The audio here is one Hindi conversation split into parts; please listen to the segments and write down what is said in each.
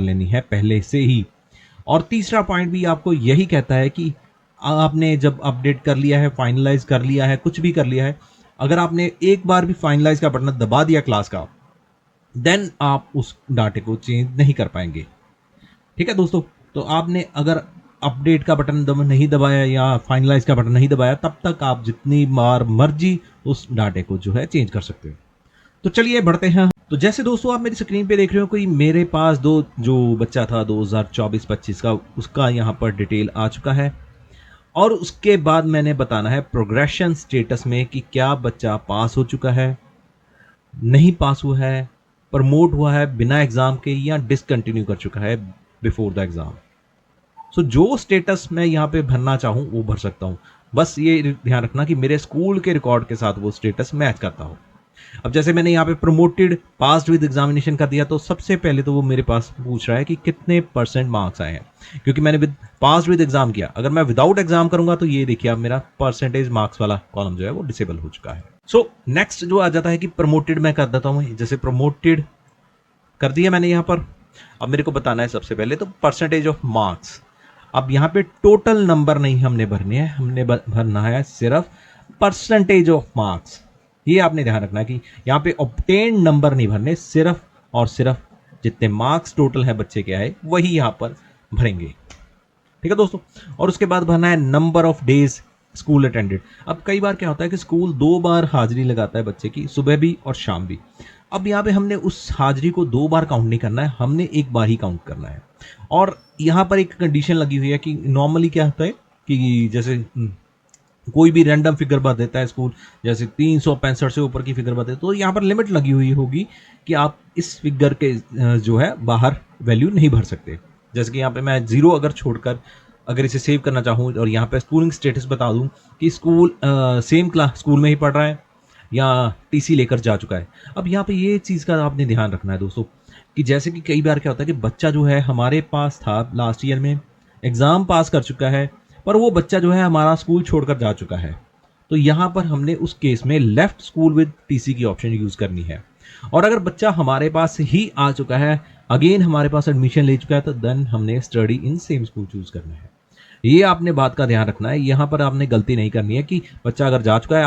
लेनी है पहले से ही। और तीसरा पॉइंट भी आपको यही कहता है कि आपने जब अपडेट कर लिया है, फाइनलाइज कर लिया है, कुछ भी कर लिया है, अगर आपने एक बार भी फाइनलाइज का बटन दबा दिया क्लास का, देन आप उस डाटे को चेंज नहीं कर पाएंगे। ठीक है दोस्तों, तो आपने अगर अपडेट का बटन नहीं दबाया या फाइनलाइज का बटन नहीं दबाया, तब तक आप जितनी बार मर्जी उस डाटे को जो है चेंज कर सकते हो। तो चलिए बढ़ते हैं। तो जैसे दोस्तों आप मेरी स्क्रीन पे देख रहे हो, कोई मेरे पास दो जो बच्चा था 2024-25 का, उसका यहाँ पर डिटेल आ चुका है। और उसके बाद मैंने बताना है प्रोग्रेशन स्टेटस में कि क्या बच्चा पास हो चुका है, नहीं पास हुआ है, प्रमोट हुआ है बिना एग्जाम के, या डिसकंटिन्यू कर चुका है बिफोर द एग्जाम। सो जो स्टेटस मैं यहाँ पे भरना चाहूँ वो भर सकता हूँ। बस ये ध्यान रखना कि मेरे स्कूल के रिकॉर्ड के साथ वो स्टेटस मैच करता हो। अब जैसे मैंने यहाँ पे प्रमोटेड पास्ड विद एग्जामिनेशन कर दिया, तो सबसे पहले तो वो मेरे पास पूछ रहा है कि कितने परसेंट मार्क्स आए हैं, क्योंकि मैंने पास्ड विद एग्जाम किया। अगर मैं विदाउट एग्जाम करूंगा तो ये देखिए, अब मेरा परसेंटेज मार्क्स वाला कॉलम जो है वो डिसेबल हो चुका है। सो नेक्स्ट जो आ जाता है कि प्रमोटेड मैं कर देता हूँ। जैसे प्रमोटेड कर दिया मैंने यहाँ पर। अब मेरे को बताना है सबसे पहले तो परसेंटेज ऑफ मार्क्स। अब यहाँ पे टोटल नंबर नहीं हमने भरने हैं, हमने भरना है सिर्फ परसेंटेज ऑफ मार्क्स। ये आपने ध्यान रखना है कि यहाँ पे ऑब्टेन नंबर नहीं भरने, सिर्फ और सिर्फ जितने मार्क्स टोटल है बच्चे के आए वही यहाँ पर भरेंगे। ठीक है दोस्तों, और उसके बाद भरना है number of days school attended. अब कई बार क्या होता है कि स्कूल 2 बार हाजिरी लगाता है बच्चे की, सुबह भी और शाम भी। अब यहाँ पे हमने उस हाजिरी को 2 बार काउंट नहीं करना है, हमने एक बार ही काउंट करना है। और यहाँ पर एक कंडीशन लगी हुई है कि नॉर्मली क्या होता है कि जैसे कोई भी रैंडम फिगर भर देता है स्कूल, जैसे 365 से ऊपर की फिगर भर देता है, तो यहाँ पर लिमिट लगी हुई होगी कि आप इस फिगर के जो है बाहर वैल्यू नहीं भर सकते। जैसे कि यहाँ पे मैं 0 अगर छोड़कर अगर इसे सेव करना चाहूँ और यहाँ पे स्कूलिंग स्टेटस बता दूँ कि स्कूल सेम क्लास स्कूल में ही पढ़ रहा है या टीसी लेकर जा चुका है। अब यहाँ पे ये चीज़ का आपने ध्यान रखना है दोस्तों कि जैसे कि कई बार क्या होता है कि बच्चा जो है हमारे पास था लास्ट ईयर में, एग्ज़ाम पास कर चुका है, पर वो बच्चा जो है हमारा स्कूल छोड़कर जा चुका है। तो यहाँ पर हमने उस केस में लेफ्ट स्कूल विद टीसी की ऑप्शन यूज़ करनी है। और अगर बच्चा हमारे पास ही आ चुका है, अगेन हमारे पास एडमिशन ले चुका है, तो देन हमने study in same school choose करना है। ये आपने बात का ध्यान रखना है। यहाँ पर आपने गलती नहीं करनी है कि बच्चा अगर जा चुका है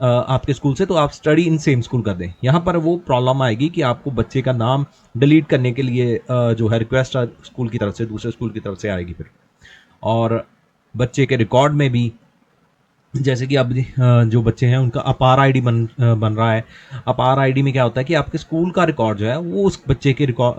आपके स्कूल से, तो आप स्टडी इन सेम स्कूल कर दें। यहाँ पर वो प्रॉब्लम आएगी कि आपको बच्चे का नाम डिलीट करने के लिए जो है रिक्वेस्ट स्कूल की तरफ से, दूसरे स्कूल की तरफ से आएगी फिर। और बच्चे के रिकॉर्ड में भी जैसे कि अब जो बच्चे हैं उनका अपार आईडी बन रहा है। अपार आईडी में क्या होता है कि आपके स्कूल का रिकॉर्ड जो है वो उस बच्चे के रिकॉर्ड